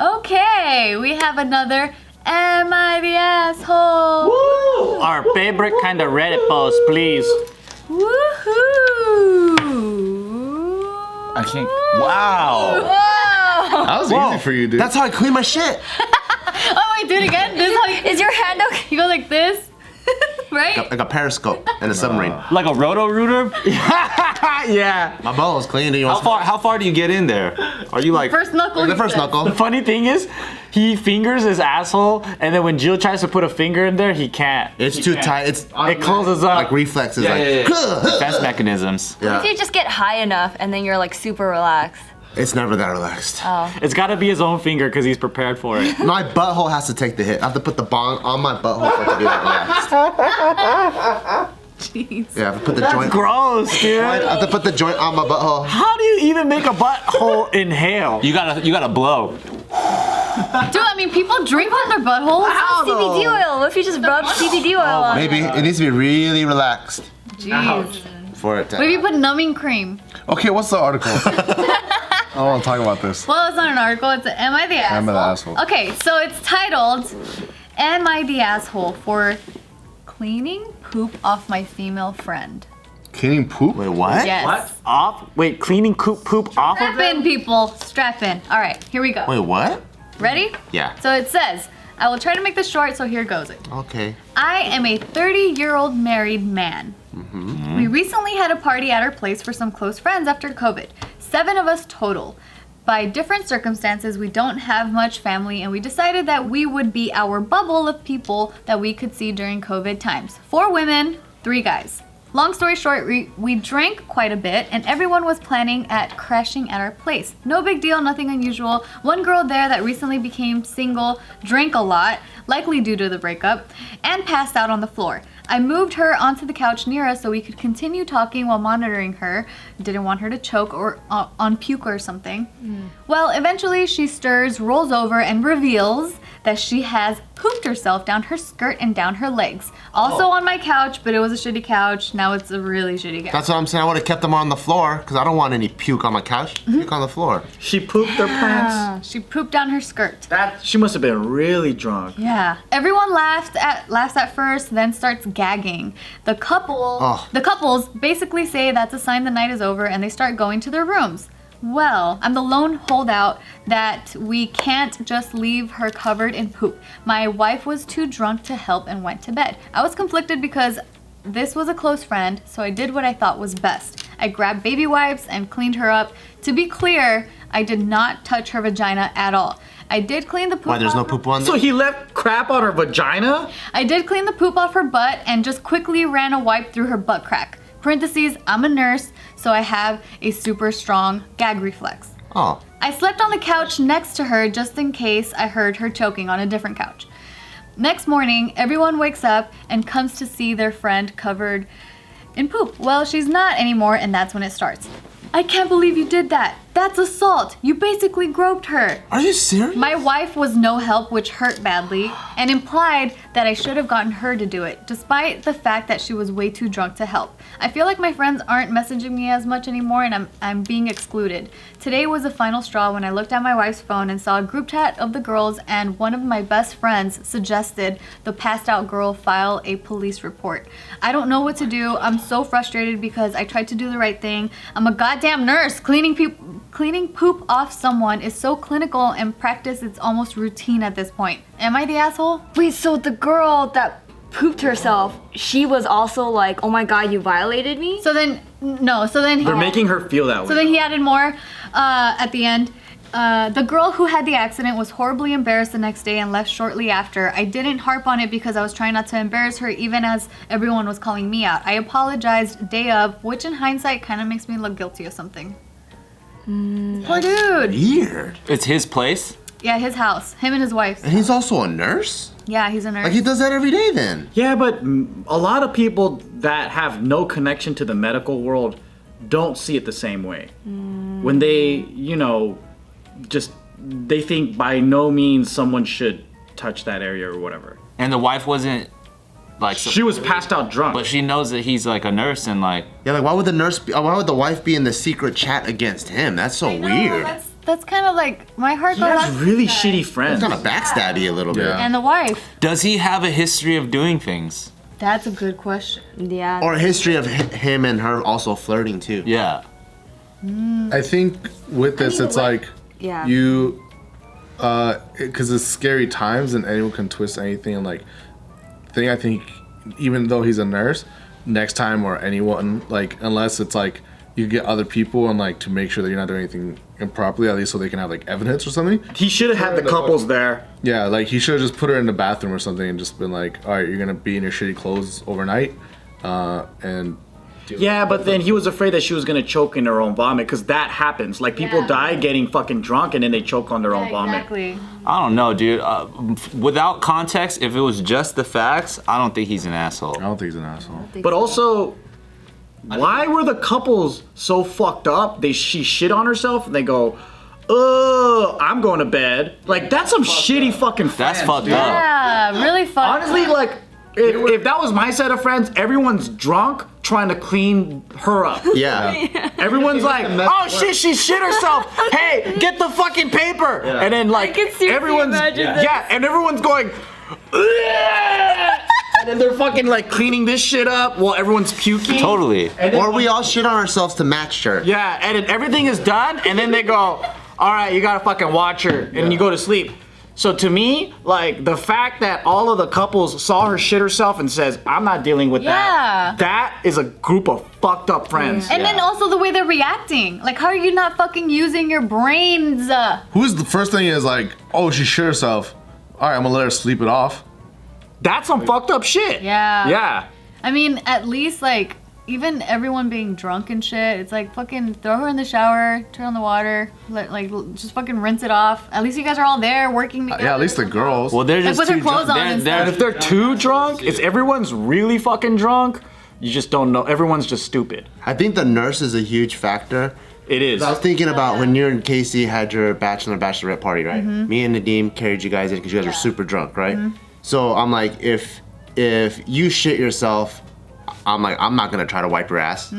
Okay, we have another Am I the Asshole? Woo! Our favorite kind of Reddit post, please. Woohoo! I can't. Wow. Whoa! That was easy for you, dude. That's how I clean my shit. Oh wait, do it again. This is how you, Is your hand okay? you go like this, right? Like a periscope in a submarine. Like a roto-rooter? Yeah. My ball's clean. How far do you get in there? Are you like... First knuckle. The he first said. knuckle. The funny thing is, he fingers his asshole, and then when Jill tries to put a finger in there, he can't. It's too tight. It's It closes up. like reflexes. Yeah, like, yeah, yeah. Defense mechanisms. If you just get high enough and then you're like super relaxed. It's never that relaxed. It's gotta be his own finger because he's prepared for it. My butthole has to take the hit. I have to put the bong on my butthole for it to be that relaxed. Jeez. Yeah, I have to put the joint. Gross, dude. I have to put the joint on my butthole. How do you even make a butthole inhale? You gotta blow. Dude, I mean, people drink from their buttholes. CBD oil. What if you just rub CBD oil on it? Maybe it needs to be really relaxed Jeez. for it to. What if you put numbing cream? Okay, what's the article? I want to talk about this. Well, it's not an article. It's Am I the Asshole? Am I the Asshole? Okay, so it's titled Am I the Asshole for cleaning poop off my female friend? Cleaning poop? Wait, what? Yes. What? Off? Wait, cleaning poop off of Strap in, people. Strap in. All right, here we go. Wait, what? Ready? Yeah. So it says, I will try to make this short, so here goes it. Okay. I am a 30-year-old married man. We recently had a party at our place for some close friends after COVID. 7 of us total. By different circumstances, we don't have much family, and we decided that we would be our bubble of people that we could see during COVID times. 4 women, 3 guys. Long story short, we drank quite a bit, and everyone was planning at crashing at our place. No big deal, nothing unusual. One girl there that recently became single drank a lot, likely due to the breakup, and passed out on the floor. I moved her onto the couch near us so we could continue talking while monitoring her. Didn't want her to choke or on puke or something. Well, eventually she stirs, rolls over, and reveals that she has pooped herself down her skirt and down her legs. Also on my couch, but it was a shitty couch. Now it's a really shitty couch. That's what I'm saying. I would have kept them on the floor because I don't want any puke on my couch. Puke on the floor. She pooped her pants. She pooped down her skirt. She must have been really drunk. Yeah. Everyone laughs at first, then starts gagging. The couples basically say that's a sign the night is over, and they start going to their rooms. Well, I'm the lone holdout that we can't just leave her covered in poop. My wife was too drunk to help and went to bed. I was conflicted because this was a close friend, so I did what I thought was best. I grabbed baby wipes and cleaned her up. To be clear, I did not touch her vagina at all. I did clean the poop. Why, there's no off poop on So there? he left crap on her vagina? I did clean the poop off her butt and just quickly ran a wipe through her butt crack. Parentheses, I'm a nurse, so I have a super strong gag reflex. Oh. I slept on the couch next to her just in case I heard her choking on a different couch. Next morning, everyone wakes up and comes to see their friend covered in poop. Well, she's not anymore, and that's when it starts. I can't believe you did that. That's assault. You basically groped her. Are you serious? My wife was no help, which hurt badly, and implied that I should have gotten her to do it, despite the fact that she was way too drunk to help. I feel like my friends aren't messaging me as much anymore, and I'm being excluded. Today was the final straw when I looked at my wife's phone and saw a group chat of the girls, and one of my best friends suggested the passed out girl file a police report. I don't know what to do. I'm so frustrated because I tried to do the right thing. I'm a goddamn nurse. Cleaning poop off someone is so clinical and practice, it's almost routine at this point. Am I the asshole? Wait, so the girl that pooped herself, she was also like, oh my god, you violated me? They're making her feel that way. So then he added more at the end. The girl who had the accident was horribly embarrassed the next day and left shortly after. I didn't harp on it because I was trying not to embarrass her even as everyone was calling me out. I apologized day of, which in hindsight kind of makes me look guilty of something. Poor dude. Weird. It's his place? Yeah, his house. Him and his wife. And he's also a nurse? Yeah, he's a nurse. Like he does that every day then? Yeah, but a lot of people that have no connection to the medical world don't see it the same way. When they, they think by no means someone should touch that area or whatever. And the wife wasn't like... She was passed out drunk. But she knows that he's like a nurse and like... Yeah, like why would the wife be in the secret chat against him? That's so weird. that's kind of like my heart He goes out has to really that guy. shitty friends. Kind of backstabby a little bit. Yeah. And the wife. Does he have a history of doing things? That's a good question. Yeah. Or a history of him and her also flirting too. Yeah. I think with this, either it's way. like Yeah. you, because it's scary times and anyone can twist anything. And like, I think even though he's a nurse, next time or anyone, like, unless it's like you get other people and like to make sure that you're not doing anything improperly, at least so they can have like evidence or something. He should have had the couples there. Yeah, like he should have just put her in the bathroom or something and just been like, all right, you're gonna be in your shitty clothes overnight, and. Yeah, but then he was afraid that she was gonna choke in her own vomit because that happens. Like people Yeah. die getting fucking drunk and then they choke on their own Yeah, vomit. exactly. I don't know, dude. Without context, if it was just the facts, I don't think he's an asshole. I don't think he's an asshole. But also, why were the couples so fucked up? She shit on herself and they go, I'm going to bed. Like that's some shitty fucking friends. That's fucked dude. up. Yeah, really fucked. Honestly, like if that was my set of friends, everyone's drunk trying to clean her up. Yeah. Everyone's like, oh shit, she shit herself. Hey, get the fucking paper. And then like I can seriously everyone's imagine this. yeah, and everyone's going. And then they're fucking like cleaning this shit up while everyone's puking. Totally. Or we all shit on ourselves to match her. Yeah, and then everything is done, and then they go, all right, you gotta fucking watch her, and then you go to sleep. So to me, like the fact that all of the couples saw her shit herself and says, I'm not dealing with Yeah. that is a group of fucked up friends. And then also the way they're reacting. Like, how are you not fucking using your brains? Who's the first thing is like, oh, she shit herself. All right, I'm gonna let her sleep it off. That's some fucked up shit. Yeah. Yeah. I mean, at least, like, even everyone being drunk and shit, it's like fucking throw her in the shower, turn on the water, just fucking rinse it off. At least you guys are all there working together. Yeah, at least the girls. Well, they're Like, just with their too clothes drunk. on and They're, stuff. If they're too drunk, if everyone's really fucking drunk, you just don't know. Everyone's just stupid. I think the nurse is a huge factor. It is. I was thinking about when you and Casey had your bachelorette party, right? Me and Nadeem carried you guys in because you guys were super drunk, right? So I'm like, if you shit yourself, I'm like, I'm not gonna try to wipe your ass.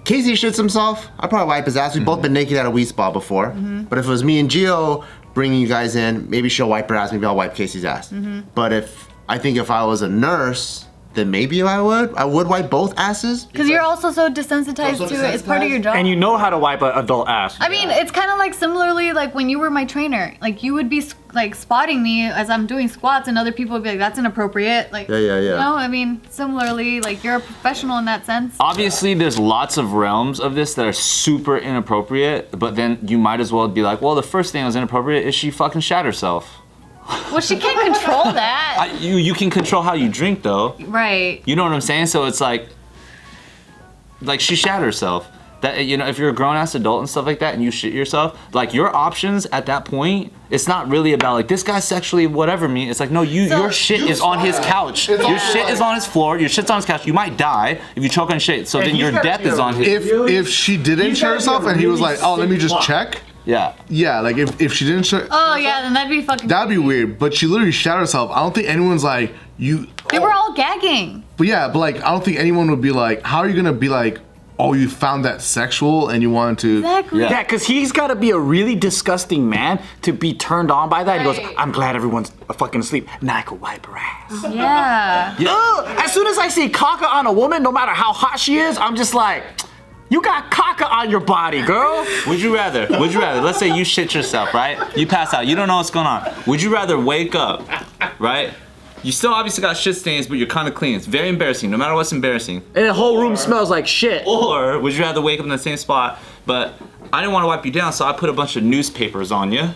Casey shits himself, I'd probably wipe his ass. We've both been naked at a wee spa before. But if it was me and Gio bringing you guys in, maybe she'll wipe her ass, maybe I'll wipe Casey's ass. But if I was a nurse, then maybe I would wipe both asses. Because you're also so desensitized to it. It's part of your job. And you know how to wipe an adult ass. I mean, it's kind of like similarly like when you were my trainer. Like you would be like spotting me as I'm doing squats, and other people would be like, "That's inappropriate." Like, Yeah. You know, I mean, similarly, like you're a professional in that sense. Obviously, there's lots of realms of this that are super inappropriate, but then you might as well be like, well, the first thing that was inappropriate is she fucking shat herself. Well, she can't control that, You can control how you drink, though. right? You know what I'm saying? So it's like she shat herself. That, you know, if you're a grown-ass adult and stuff like that and you shit yourself, like your options at that point, it's not really about like this guy's sexually whatever me. It's like, no, your shit is on his couch. Your shit is on his floor. Your shit's on his couch. You might die if you choke on shit. So then he's your gotta death be is on his. If she didn't shit herself and he was like, oh, let me just check. Yeah. Yeah, like if she didn't shit, Oh yeah, then that'd be fucking. that'd be weird. But she literally shat herself. I don't think anyone's like you. They were all gagging. But yeah, but like I don't think anyone would be like, how are you gonna be like, oh, you found that sexual and you wanted to. Exactly. Yeah. Yeah, because he's got to be a really disgusting man to be turned on by that. He Right. goes, I'm glad everyone's fucking asleep. Now I can wipe her ass. Yeah. Ugh, as soon as I see caca on a woman, no matter how hot she is, I'm just like, you got caca on your body, girl. Would you rather? Let's say you shit yourself, right? You pass out. You don't know what's going on. Would you rather wake up, right? You still obviously got shit stains, but you're kind of clean. It's very embarrassing, no matter what's embarrassing. And the whole room smells like shit. Or would you rather wake up in the same spot, but I didn't want to wipe you down, so I put a bunch of newspapers on you,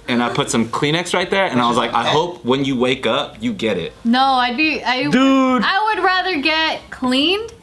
and I put some Kleenex right there, and I was like, I hope when you wake up, you get it. No, Dude. I would rather get cleaned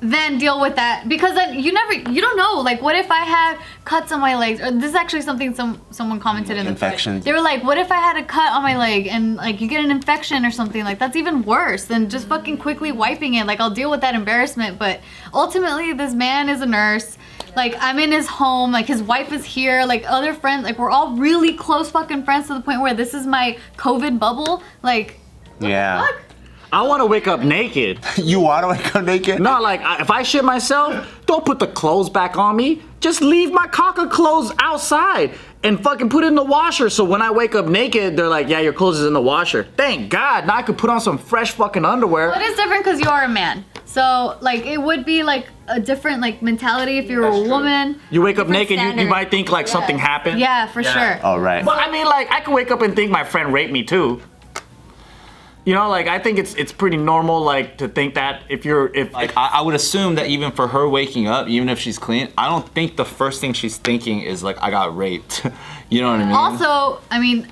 than deal with that, because then you don't know, like, what if I had cuts on my legs, or this is actually something someone commented in the Infection. thread. They were like, what if I had a cut on my leg and like you get an infection or something, like that's even worse than just fucking quickly wiping it. Like, I'll deal with that embarrassment, but ultimately this man is a nurse. Like, I'm in his home, like his wife is here, like other friends, like we're all really close fucking friends to the point where this is my COVID bubble. Like, Yeah. fuck? I want to wake up naked. You want to wake up naked? Not like, if I shit myself, don't put the clothes back on me. just leave my caca clothes outside and fucking put it in the washer. So when I wake up naked, they're like, yeah, your clothes is in the washer. Thank God. Now I could put on some fresh fucking underwear. But it's different because you are a man. So, like, it would be, like, a different, like, mentality if you were a woman. You wake up naked, you standard. might think, like, something happened. Yeah, for sure. All right. But I mean, like, I could wake up and think my friend raped me too. You know, like, I think it's pretty normal, like, to think that if Like I would assume that even for her waking up, even if she's clean, I don't think the first thing she's thinking is like, I got raped. You know what I mean? Also, I mean,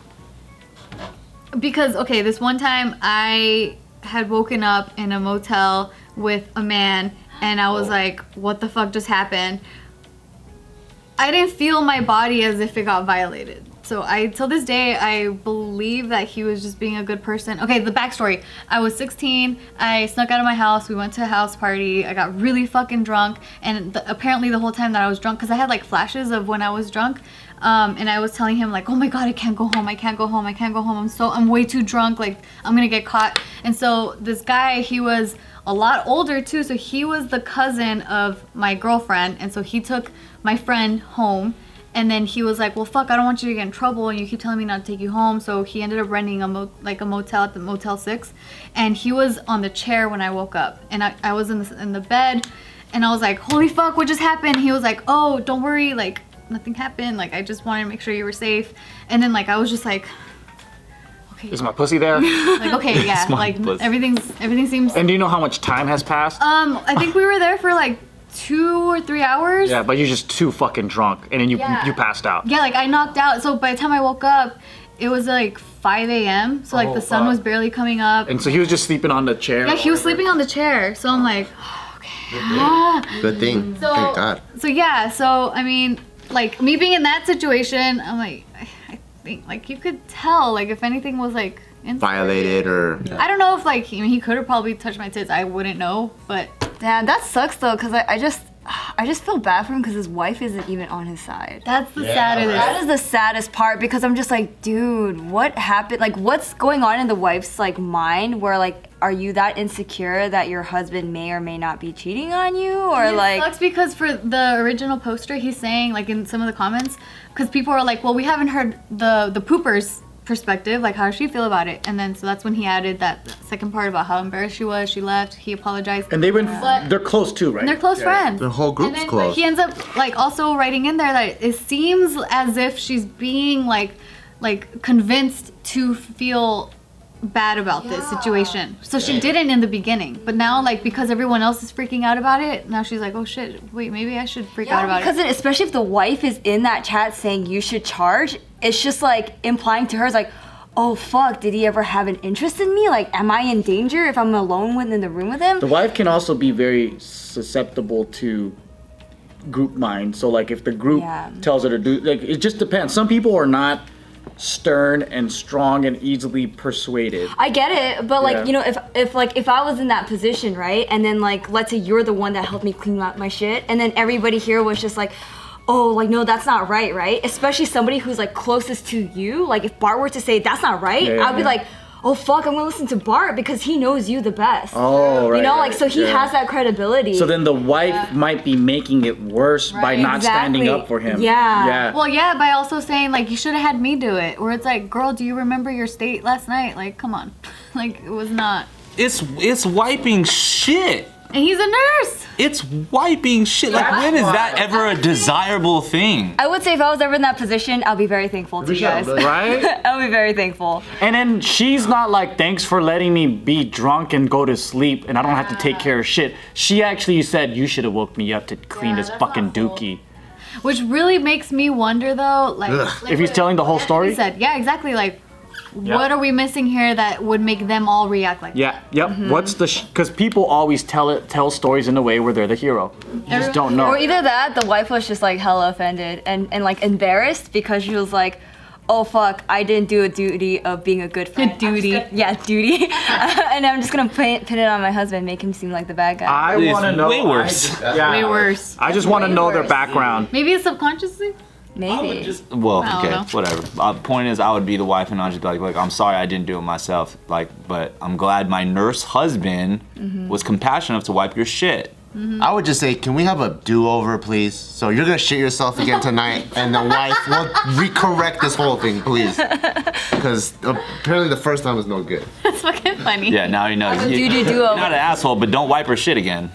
because, okay, this one time I had woken up in a motel with a man and I was like, what the fuck just happened? I didn't feel my body as if it got violated. So till this day, I believe that he was just being a good person. Okay, the backstory. I was 16, I snuck out of my house, we went to a house party, I got really fucking drunk, and apparently the whole time that I was drunk, because I had like flashes of when I was drunk, and I was telling him like, oh my God, I can't go home, I can't go home, I can't go home, I'm way too drunk, like, I'm gonna get caught. And so this guy, he was a lot older too, so he was the cousin of my girlfriend, and so he took my friend home. And then he was like, well, fuck, I don't want you to get in trouble, and you keep telling me not to take you home. So he ended up renting a motel at the Motel 6. And he was on the chair when I woke up. And I was in the bed, and I was like, holy fuck, what just happened? He was like, oh, don't worry, like, nothing happened. Like, I just wanted to make sure you were safe. And then, like, I was just like, okay. is my pussy there? Like, okay, yeah. Like, pussy. everything seems... And do you know how much time has passed? I think we were there for, like, 2 or 3 hours. Yeah, but you're just too fucking drunk, and then you passed out. Yeah, like I knocked out. So by the time I woke up, it was like 5 a.m. So like the sun was barely coming up. And so he was just sleeping on the chair. Yeah, he was sleeping on the chair. So I'm like, Good thing. So, Thank God. So yeah, so I mean, like me being in that situation, I'm like, I think like you could tell like if anything was like Violated or I don't know if like I mean, he could have probably touched my tits. I wouldn't know, but Damn, that sucks though, cause I just feel bad for him because his wife isn't even on his side. that's the saddest. That is the saddest part because I'm just like, dude, what happened? Like, what's going on in the wife's like mind? Where like, are you that insecure that your husband may or may not be cheating on you, or It like? sucks because for the original poster, he's saying like in some of the comments, because people are like, well, we haven't heard the pooper's perspective, like how does she feel about it? And then so that's when he added that second part about how embarrassed she was. She left. He apologized. And But- they're close too, right? And they're close friends. the whole And group's then close. he ends up like also writing in there that it seems as if she's being like convinced to feel bad about this situation. So she didn't in the beginning, but now like because everyone else is freaking out about it, now she's like, oh shit, wait, maybe I should freak out about Because it. especially if the wife is in that chat saying you should charge, it's just like implying to her, it's like, oh fuck, did he ever have an interest in me? Like, am I in danger if I'm alone in the room with him? The wife can also be very susceptible to group mind. So like if the group Yeah. tells her to do, like it just depends. Some people are not stern and strong and easily persuaded. I get it, but like, Yeah. you know, if I was in that position, right? And then like, let's say you're the one that helped me clean up my shit, and then everybody here was just like, oh, like, no, that's not right, right? Especially somebody who's like closest to you. Like if Bart were to say that's not right, Yeah, I'd be yeah. like, oh fuck, I'm gonna listen to Bart because he knows you the best. Oh, right. You know, like, right, so he yeah. has that credibility. So then the wife might be making it worse by not standing Exactly. up for him. Yeah. Yeah. Well, yeah, by also saying like you should have had me do it, where it's like, girl, do you remember your state last night? Like, come on, like it was not. It's wiping shit. And he's a nurse. It's wiping shit. Like, when is that ever a desirable thing? I would say if I was ever in that position, I'll be very thankful to you guys. Right? I'll be very thankful. And then she's not like, thanks for letting me be drunk and go to sleep and I don't have to take care of shit. She actually said, you should have woke me up to clean this fucking dookie. Which really makes me wonder though, like If he's telling the whole he story? said, yeah, exactly. Like, what are we missing here that would make them all react like Yeah, yep. What's the, because people always tell stories in a way where they're the hero. You just don't know. Or either that, the wife was just like hella offended and like embarrassed because she was like, oh fuck, I didn't do a duty of being a good friend. duty. Duty. And I'm just gonna pin it on my husband, make him seem like the bad guy. I It's want to know. way worse. Yeah. Way worse. I just want to know their worse. background. Maybe it's subconsciously. Maybe. Well, I don't okay, know. whatever. Point is, I would be the wife, and I'd just be like, I'm sorry, I didn't do it myself. Like, but I'm glad my nurse husband was compassionate enough to wipe your shit. I would just say, can we have a do-over, please? So you're gonna shit yourself again tonight, and the wife will recorrect this whole thing, please. Because apparently the first time was no good. That's fucking funny. Yeah, now you know. do You're do-over. not an asshole, but don't wipe her shit again.